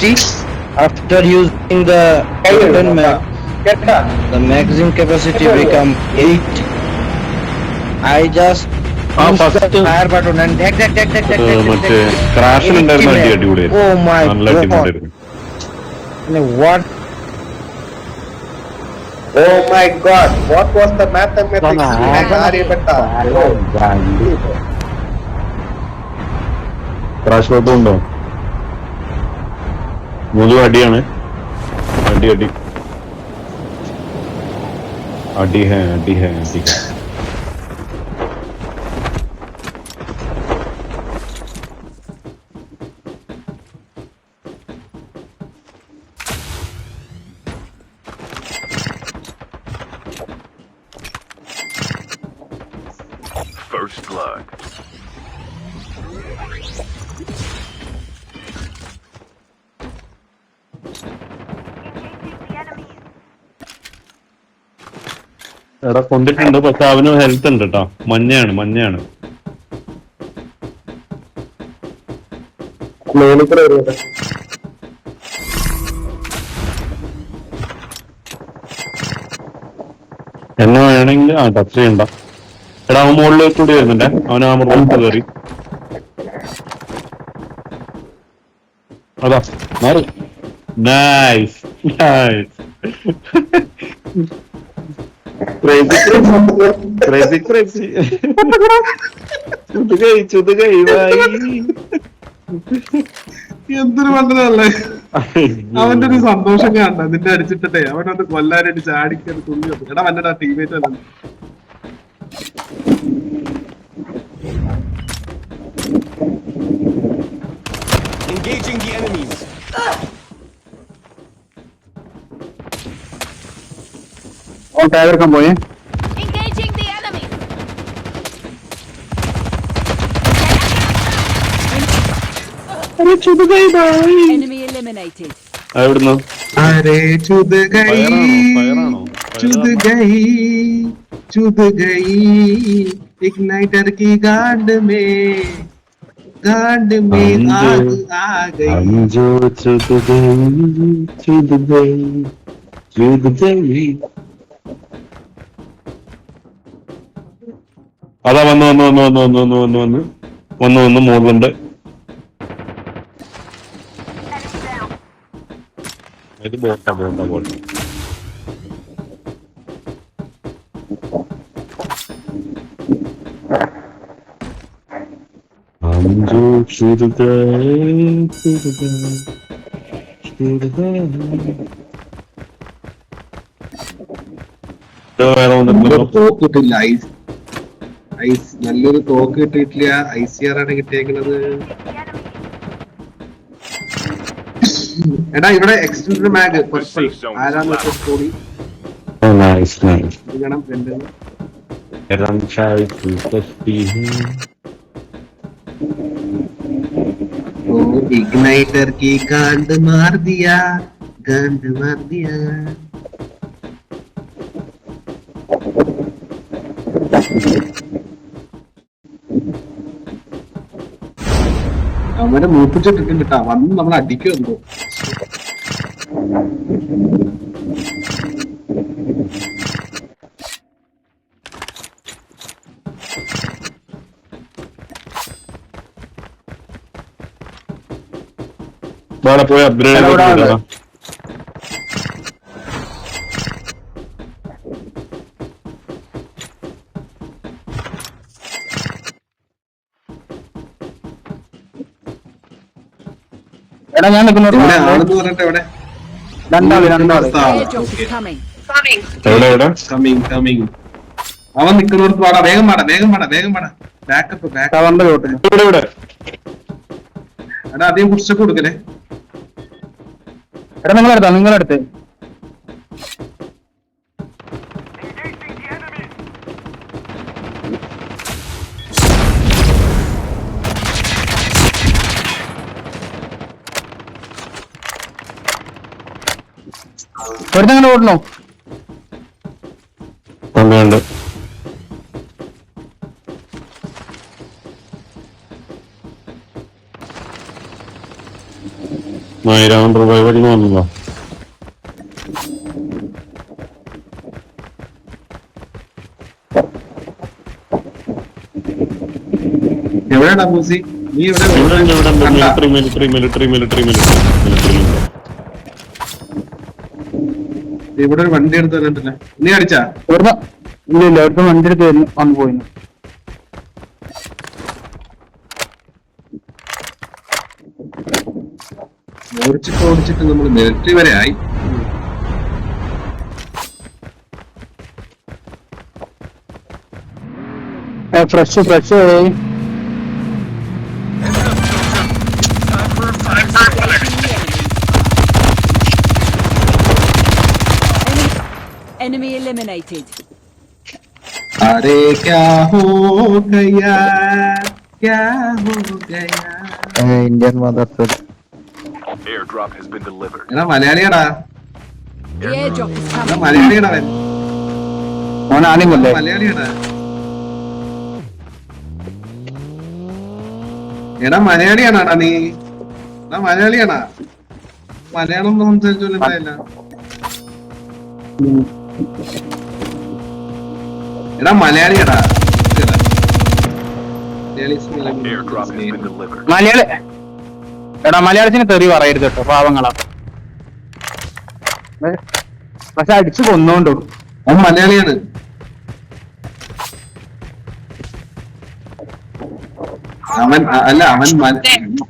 60. After using the weapon the magazine capacity become 8. I just pushed the fire button and മറ്റേ ക്രാഷിലുണ്ടായിരുന്ന അടി അടിപൊളിയായിരുന്നു. oh my നല്ല god. അടിപൊളിയായിരുന്നു. What? Oh my god, what was the mathematics behind Aryabhatta? Crash ബാത്തും ഉണ്ടോ? മുഴുവൻ അടിയാണ്. അടി അടി അടി ഹേ അടി ഹേ അടി ഹേ. First blood. എടാ കൊണ്ടിട്ടുണ്ട്, പക്ഷെ അവന് ഹെൽത്ത് ഉണ്ട് കേട്ടോ. മഞ്ഞയാണ് മഞ്ഞയാണ്. എന്നെ വേണമെങ്കിൽ ടച്ച് ചെയ്യണ്ട. എടാ അവൻ മുകളിലേക്ക് കൂടി വരുന്നുണ്ടേ. അവൻ ആ റോപ്പ് കയറി. അതാ മാറി. Nice nice. Crazy crazy. ചുതുകൈ എന്തൊരു മണ്ടനല്ലേ. അവന്റെ ഒരു സന്തോഷം കാണണ്ട നിന്റെ അടിച്ചിട്ടേ അവനത് കൊല്ലാനായിട്ട് ചാടിക്കറി തുള്ളി വന്നു. എടാ വന്നടാ ടീമേറ്റ് അല്ല. Engaging the enemies. ടയർക്കാൻ പോയേ. Engaging the enemy. Enemy eliminated. എവിടുന്ന്? അരേ ചുത് ഗൈ ഫയറാണോ? ചുത് ഗൈ ചുത് ഗൈ इग्नाइटर की गांड में आग आ गई. അഞ്ചോ ചുതുകൈ. അതാ വന്ന് മുകളിലുണ്ട്. ഇത് ബോട്ടാ. അഞ്ചോ ചുതുകൈ. വേറെ വന്നിട്ടുണ്ടോ? തോക്ക് കിട്ടില്ല. ഐസ് നല്ലൊരു തോക്ക് കിട്ടിയിട്ടില്ല. ICR ആണ് കിട്ടിയേക്കുന്നത്. എടാ ഇവിടെ എക്സ്റ്റൻഡ് മാഗ് ആരാന്ന് വെച്ചാൽ കൂടി इग्नाइटर की गांड मार दिया. അവനെ മൂപ്പിച്ചിട്ടിട്ടുണ്ട് കേട്ടാ. വന്ന് നമ്മൾ അടിക്കുമല്ലോ. പോയി അപ്ഗ്രേഡ് എടാ ഞാൻ നിൽക്കുന്നു. ആണെന്ന് പറഞ്ഞിട്ട് എവിടെ രണ്ടാള് Airdrop is coming. കമ്മിങ്. അവൻ നിൽക്കുന്നിടത്ത് പാടാ. വേഗം പാടാ. ബാക്കപ്പ് ടവറിന്റെ ചോട്ടില്. ഇവിടെ എടാ അധികം കുറിച്ചൊക്കെ കൊടുക്കലേ. എടാ നിങ്ങളെടുത്ത് ഒരുത്തങ്ങനെ ഓടണോ? ഉണ്ട്. 1000 രൂപ വഴിന്ന് വന്നതാ. എവിടെയാടാ മൂസി? നീ ഇവിടെ മിലിറ്ററി ഇവിടെ ഒരു വണ്ടി എടുത്ത് കണ്ടില്ല. നീ അടിച്ചാ? ഇവിടുന്ന് ഇല്ല ഇവിടുത്തെ വണ്ടി എടുത്ത് വന്ന് പോയിരുന്നു. ഓടിച്ചിട്ട് നമ്മൾ മിലിറ്ററി വരെ ആയി. Fresh Enemy eliminated. अरे क्या हो गया क्या हो गया. Indian mother Airdrop has been delivered. എടാ മലയാളിയാടാ. The airdrop is എടാ coming. മലയാളിയാടാ അവൻ. മോൻ ആദ്യം കൊല്ലേ. മലയാളിയാടാ. എടാ മലയാളിയാണാടാ നീ? എടാ മലയാളിയാണാ? മലയാളം ഒന്നും സംസാരിച്ചോല്ല. എടാ മലയാളിയാടാ. Airdrop has been delivered. Malayali എടാ മലയാളത്തിന് തെറി പറയരുത് കേട്ടോ, പാവങ്ങളാ. പക്ഷെ അടിച്ചു കൊന്നോണ്ടോ. അവൻ മലയാളിയാണ്. അവൻ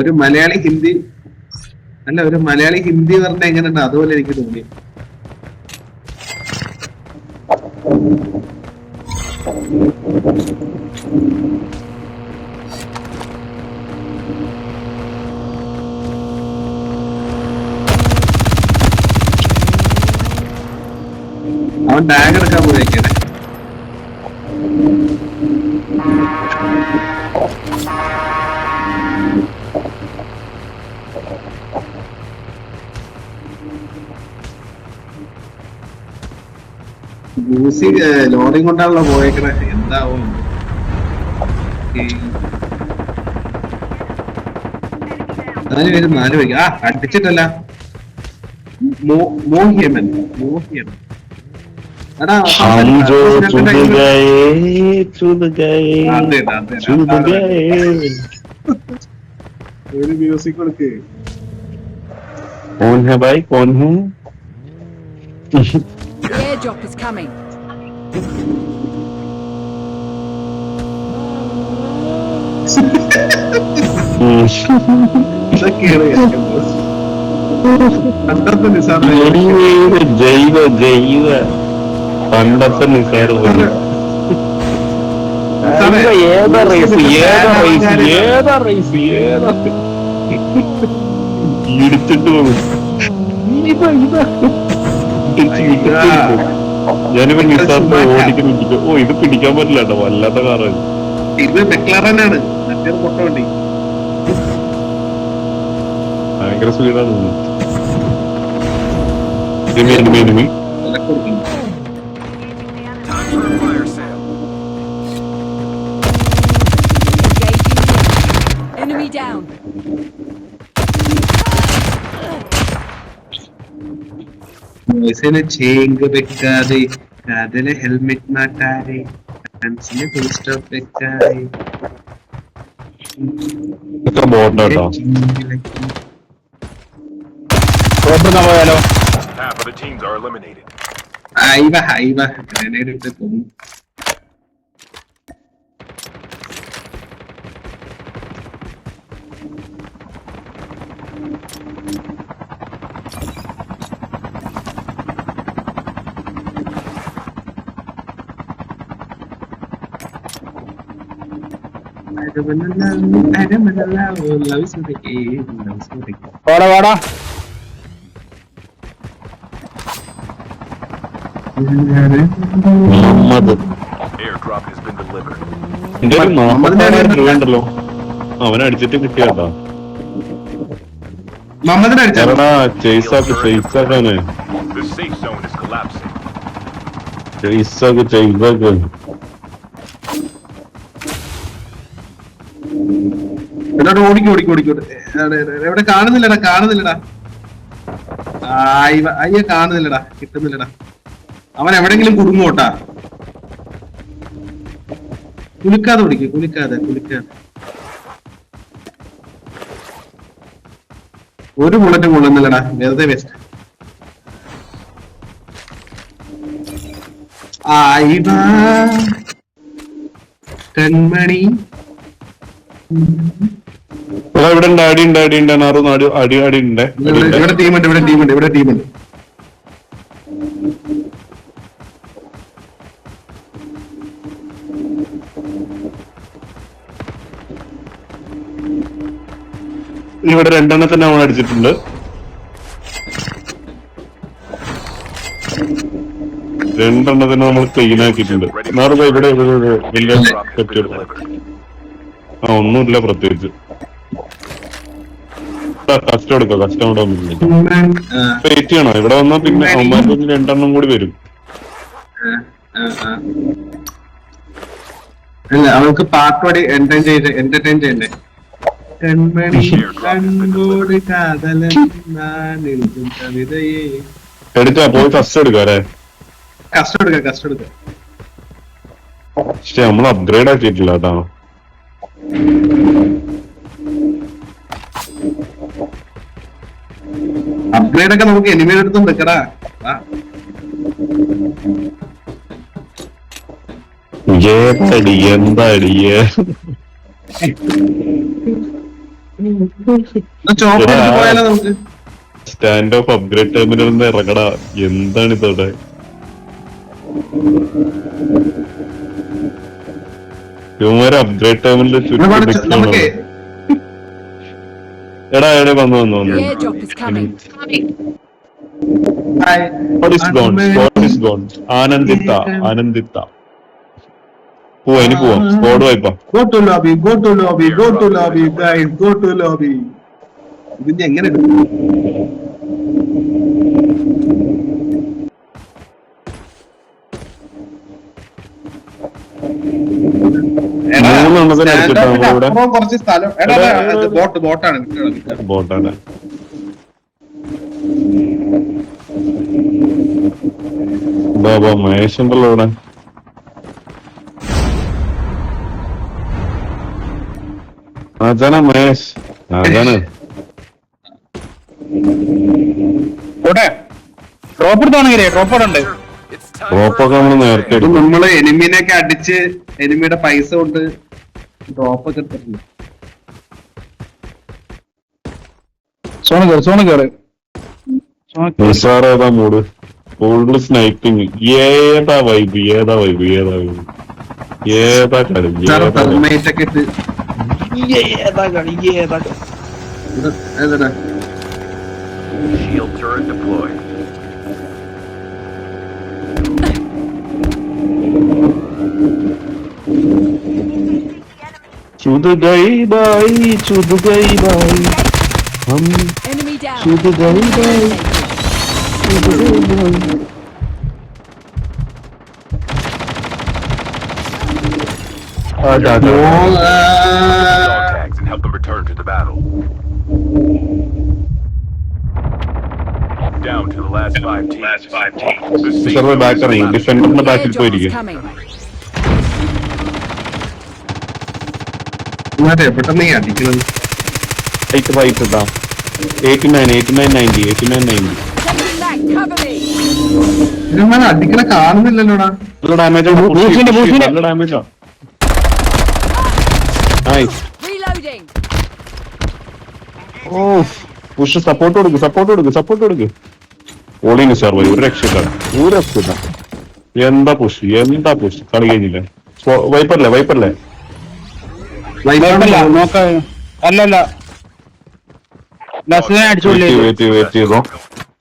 ഒരു മലയാളി ഹിന്ദി പറഞ്ഞ എങ്ങനെയുണ്ട് അതുപോലെ എനിക്ക് തോന്നി. അവൻ ടാഗ് എടുക്കാൻ പോയേക്കണേ. മ്യൂസിക് ലോറിങ് കൊണ്ടാണല്ലോ പോയേക്കണേ. എന്താവും? നാല് പേര് അടിച്ചിട്ടല്ല. മോഹിയമൻ എടാ ഒരു മ്യൂസിക് കൊടുക്ക്. कौन है भाई कौन है? The airdrop is coming. ഇതൊക്കെയാണ് പണ്ടത്തെ നിസാം. ജൈവ പണ്ടത്തെ നിസാർ ഏതാ റേസ് എടുത്തിട്ട് പോകും. ഞാനിപ്പോ നിസാറിനെ ഓടിക്കുന്നുണ്ട്. ഓ ഇത് പിടിക്കാൻ പറ്റില്ല കേട്ടോ, വല്ലാത്ത കാറാണ്. ഇത് മെക്ലാറനാണ്. മറ്റേ പൊട്ട വണ്ടി ഭയങ്കര സ്പീഡാണ്. Enemy Time for a fire sale. Engaging enemy down. ചേങ്ക് വെക്കാതെ കാതലെ ഹെൽമെറ്റ് മാറ്റാതെ ഫ്രണ്ട്സിനെ ഫുൾ സ്റ്റോപ്പ് വെക്കാതെ ഇത്ര ബോട്ടാട്ടോ. പോയാലോ. Half of the teams are eliminated. ഹൈവ ഗ്രനേഡ് ഇട്ട് തോന്നുന്നു. വാടാ Muhammad Airdrop has been delivered. എന്റെ ഒരു 40,000 രൂപ ഉണ്ടല്ലോ, അവനടിച്ചിട്ട് കിട്ടിയാട്ടോ. മുഹമ്മദിനെ അടിച്ചാ എടാ ചെയ്സാക്കാന് The safe zone is collapsing. ചെയ്സാക്ക് ഓടിക്കോടിക്കോടിക്കോട്ടെ. എവിടെ കാണുന്നില്ലടാ. അയ്യ കാണുന്നില്ലടാ, കിട്ടുന്നില്ലടാ. അവൻ എവിടെങ്കിലും കുടുങ്ങോട്ടാ. കുലുക്കാതെ പിടിക്കും, കുലുക്കാതെ. ഒരു ബുള്ളറ്റും കൊള്ളുന്നില്ലടാ, വെറുതെ വേസ്റ്റ്. കൺമണി ഇവിടെ ഉണ്ട്, അടി ഉണ്ട് അടി ഉണ്ട്. ഇവിടെ ടീമുണ്ട്. ഇവിടെ രണ്ടെണ്ണത്തിന് അവൻ അടിച്ചിട്ടുണ്ട്. രണ്ടെണ്ണത്തിന് നമ്മൾ ക്ലീൻ ആക്കിയിട്ടുണ്ട്. ഇവിടെ വലിയ ഒന്നുമില്ല പ്രത്യേകിച്ച്. കസ്റ്റം എടുക്കാം, കസ്റ്റം ഇവിടെ ഒന്നുമില്ല. വെയിറ്റ് ചെയ്യണോ? ഇവിടെ വന്നാ പിന്നെ അവന്മാർക്ക് രണ്ടെണ്ണം കൂടി വരും. അല്ല, അവൾക്ക് പാട്ടോടി എന്റർടൈൻ ചെയ്യണ്ടേ. കൺമണി കണ്ണോട് കാതലൻ കവിതയെ. എടുക്കാ, പോയി കസ്റ്റം എടുക്കാം അല്ലേ? കസ്റ്റം എടുക്കാം. പക്ഷെ നമ്മൾ അപ്ഗ്രേഡ് ആക്കിയിട്ടില്ല കേട്ടോ. അപ്ഗ്രേഡ് ഒക്കെ നമുക്ക് എനിമിയുടെ അടുത്തും വെക്കടാ. എന്താടിയേ പോയാലോ നമുക്ക്? സ്റ്റാൻഡ് ഓഫ് അപ്ഗ്രേഡ് ടെർമിനൽ ഇറങ്ങടാ. എന്താണ് ഇതോടെ? ഇവന്മാര് അപ്ഗ്രേഡ് ടെർമിനൽ ചുറ്റും. എടാ വന്നു. The airdrop is coming. ആനന്ദിത്ത പോവാ, ഇനി പോവാം. സ്ക്വാഡ് വായ്പാ. Go to lobby, guys, go to lobby. ഇതിന്റെ എങ്ങനെ എടുക്കും? കുറച്ച് സ്ഥലം ബോട്ടാണ്. ബാബാ മഹേഷ് ഉണ്ടല്ലോ ഇവിടെ. ആജാന മഹേഷ്, ആജാന. ഡ്രോപ്പ് എടുത്താണെങ്കിൽ ഡ്രോപ്പ് അവിടെ ഉണ്ട്. ഡ്രോപ്പൊക്കെ നമ്മള് നേരത്തെ എടുക്കും. നമ്മള് എനിമിനൊക്കെ അടിച്ച് എനിമിയുടെ പൈസ കൊണ്ട് ഡ്രോപ്പ് ഒക്കെ എടുത്തിട്ടുണ്ട്. സോണ് കേറ്. നിസാറേതാ മൂഡ്? ഫുള്ള് സ്നൈപ്പിങ്. ഏതാ വൈബ് ഒക്കെ ഇട്ട് Shield turret deployed. चुद गई बाई हम Enemy down. चुद गई by. Dog tags and help them return to the battle. Down to the last five teams. The safe Server zone back is running. collapsing. Defender The back airdrop is പോയിരിക്കും. coming. പെട്ടെന്ന് അടിക്കുന്നത്. 89, 90. Taking back. Cover me. ഇവന്മാരെ അടിക്കണ കാണുന്നില്ലല്ലോടാ. നല്ല damage ആണ്. നല്ല damage ആണ്. Nice. Reloading. ഓ push. Support കൊടുക്ക്. ഓളിന് സർവൈ. ഒരു രക്ഷയില്ല. എന്താ പുഷ് കളി കഴിഞ്ഞില്ലേ? വൈപ്പറല്ലേ നോക്ക. അല്ലല്ല, അടിച്ചോളൂ. വെയിറ്റ് ചെയ്തോ.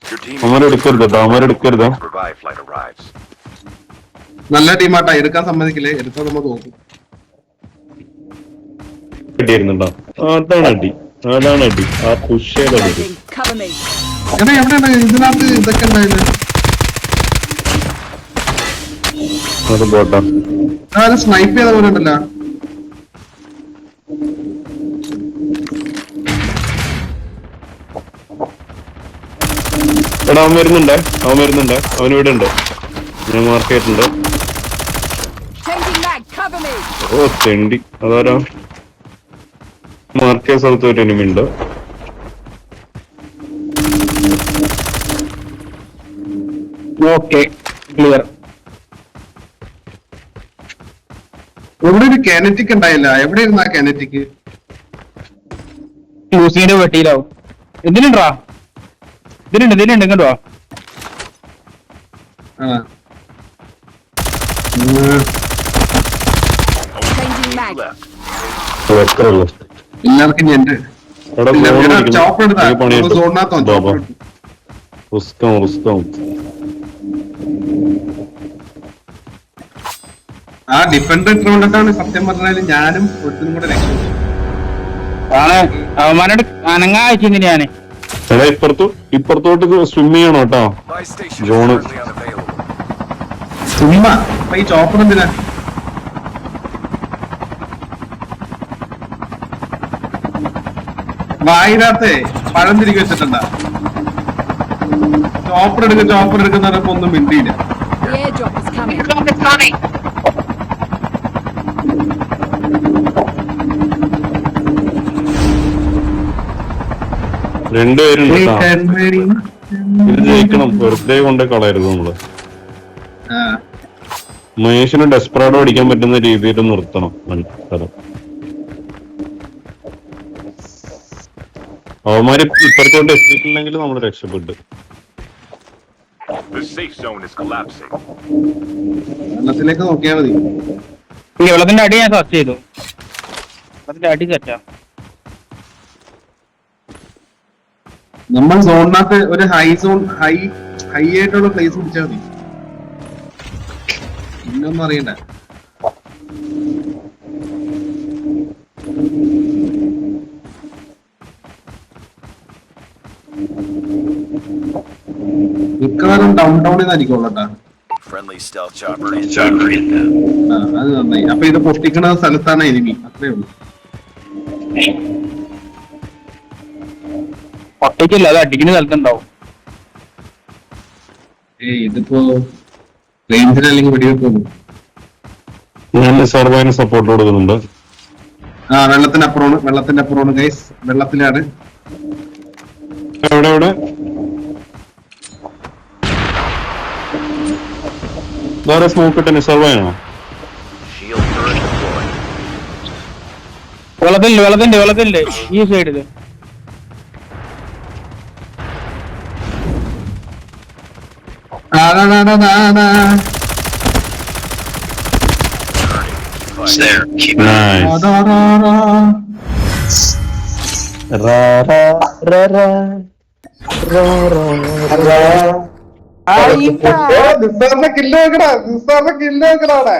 Your team അവന്മാരെടുക്കരുത്. to revive flight arrives. നല്ല ടീമാട്ടാ, എടുക്കാൻ സമ്മതിക്കില്ലേ? എടുത്താൽ നമ്മൾ നോക്കും. അടിയായിരുന്നുണ്ടോ? അതാണ് അടി. ആ പുഷ് ചെയ്തടി. Reloading. Cover me. എടാ എവിടെയാണ് ഇതിനകത്ത് ഇതൊക്കെ ഉണ്ടായില്ലേ? അത് ബോട്ടാ. സ്നൈപ്പ് ചെയ്ത പോലെ ഉണ്ടല്ലോ. എടാ അവൻ വരുന്നുണ്ടേ, അവൻ ഇവിടെ ഉണ്ട്, ഞാൻ മാർക്ക് ചെയ്തിട്ടുണ്ട്. Changing mag. Cover me. ഓ തെണ്ടി, അതാരാ മാർക്ക് ചെയ്ത സ്ഥലത്ത് ഒരു എനിമി ഉണ്ട്. Okay clear. ഇവിടെ ഒരു കാനറ്റിക് ഉണ്ടായില്ല, എവിടെ ഇരുന്ന ആ കാനറ്റിക്? ലൂസിന്റെ വെട്ടിയിലാവും. ഇതിനുണ്ടാ, ഇതിനുണ്ട് ഇങ്ങോട്ട് വാ. Changing mag. Left. എത്ര ഉള്ളു? എല്ലാവർക്കും ഞാൻ എടാ ചോപ്പ് എടുത്താ സോണിനകത്തോ ചോപ്പ് എടുത്തു. റിസ്കം ആ ഡിഫൻഡർ ഇട്ടുകൊണ്ടിട്ടാണ് സത്യം പറഞ്ഞാല് ഞാനും ഒരുത്തിനും കൂടെ രക്ഷപ്പെട്ടു. ആണ് അവന്മാരോട് അനങ്ങാഴ്ച ഞാന്. എടാ ഇപ്പുറത്തോട്ട് സ്വിം ചെയ്യണം കേട്ടോ. My station is Drone. currently unavailable. ചുമ്മാ അപ്പൊ ഈ ചോപ്പർ എന്തിനാ? വായിനകത്തെ പഴം തിരികെ വെച്ചിട്ടുണ്ടാ. ചോപ്പർ എടുക്കുന്ന പറഞ്ഞപ്പോ ഒന്നും മിണ്ടിയില്ല. The airdrop is coming. രണ്ടുപേരുണ്ട് കേട്ടോ. ഇത് ജയിക്കണം, വെറുതെ കൊണ്ട് കളയരുത് നമ്മള്. ആ, മഹേഷിന് ഡെസ്പറാഡോ അടിക്കാൻ പറ്റുന്ന രീതിയിൽ നിർത്തണം സ്ഥലം. അവന്മാര് ഇപ്പുറത്തോട്ട് എത്തിയിട്ടില്ലെങ്കിൽ നമ്മൾ രക്ഷപ്പെട്ടു. The safe zone is collapsing. വെള്ളത്തിലേക്ക് നോക്കിയാ മതി. ഈ വെള്ളത്തിന്റെ അടി ഞാൻ സെർച്ച് ചെയ്തു. വെള്ളത്തിന്റെ അടി സെറ്റാ. നമ്മൾ സോണിനകത്ത് ഒരു ഹൈ ആയിട്ടുള്ള പ്ലേസ് പിടിച്ചാൽ മതി. പിന്നൊന്നും അറിയണ്ട. മിക്കവാറും ഡൗൺ ടൗണിൽ നിന്നായിരിക്കും കേട്ടാ. Friendly stealth chopper in. അത് നന്നായി. അപ്പൊ ഇത് പൊട്ടിക്കണ സ്ഥലത്താണ് എനിമി, അത്രേ ഉള്ളൂ. പൊട്ടിക്കില്ല, അത് അടിക്കുന്ന സ്ഥലത്തുണ്ടാവും. ഇതിപ്പോ റേഞ്ചിലല്ലെങ്കിൽ വെടിവെക്കുന്നു. ഞാൻ സർവൈന് സപ്പോർട്ട് കൊടുക്കുന്നുണ്ട്. ആ വെള്ളത്തിനപ്പുറമാണ് ഗൈസ്, വെള്ളത്തിലാണ്. എവിടെ വേറെ സ്മോക്ക് ഇട്ടെ സർവൈനാണോ? Shield turret deployed. വെള്ളത്തിൻ്റെ ഈ സൈഡില്. കില്ല് വെക്കടാ.